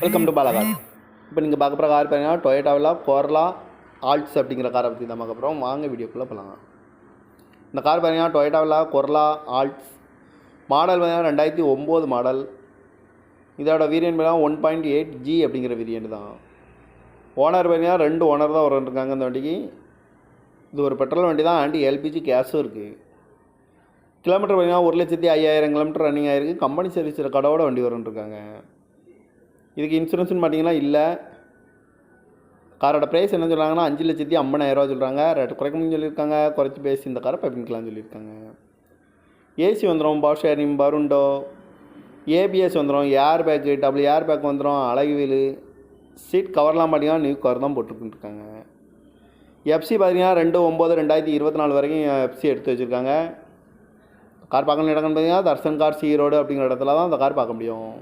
Welcome to Bala car. இப்போ நீங்கள் பார்க்க போகிற கார் பார்த்தீங்கன்னா டொயோட்டாவில் கோர்லா ஆல்ட்ஸ் அப்படிங்கிற காரை பற்றி தான் பார்க்க போகிறோம். வாங்க வீடியோக்குள்ளே போகலாம். இந்த கார் பார்த்தீங்கன்னா டொயோட்டாவில் கோர்லா ஆல்ட்ஸ் மாடல் பார்த்தீங்கன்னா 2009 மாடல். இதோட வேரியன்ட் பார்த்தீங்கன்னா 1.8G அப்படிங்கிற வேரியன்ட் தான். ஓனர் பார்த்தீங்கன்னா 2 ஓனர் தான் இருக்காங்க இந்த வண்டிக்கு. இது ஒரு பெட்ரோல் வண்டி தான், ஆண்டி எல்பிஜி கேஸும் இருக்குது. கிலோமீட்டர் பார்த்தீங்கன்னா 1,05,000 கிலோமீட்டர் ரன்னிங் ஆகிருக்கு. கம்பெனி சர்வீஸ் ரெக்கார்டோட வண்டி இருக்காங்க. இதுக்கு இன்சூரன்ஸ்னு பார்த்தீங்கன்னா இல்லை. காரோட ப்ரைஸ் என்ன சொல்கிறாங்கன்னா 5,50,000 சொல்கிறாங்க. ரேட்டு குறைக்கணும்னு சொல்லியிருக்காங்க. குறைச்சி பேசி இந்த காரை பண்ணிக்கலாம்னு சொல்லியிருக்காங்க. ஏசி வந்துடும், பவர் ஷேரிங், பருண்டோ, ஏபிஎஸ் வந்துடும், air bag, double air bag வந்துடும், அழகு வீலு, சீட் கவர்லாம் பார்த்தீங்கன்னா நியூ கவர் தான் போட்டுருக்குருக்காங்க. எஃப்சி பார்த்தீங்கன்னா 2/9/2024 வரைக்கும் எஃப்சி எடுத்து வச்சுருக்காங்க. கார் பார்க்கணும் இடம்னு பார்த்தீங்கன்னா தர்சன் கார்ஸ் ஈரோடு அப்படிங்கிற இடத்துல தான் அந்த கார் பார்க்க முடியும்.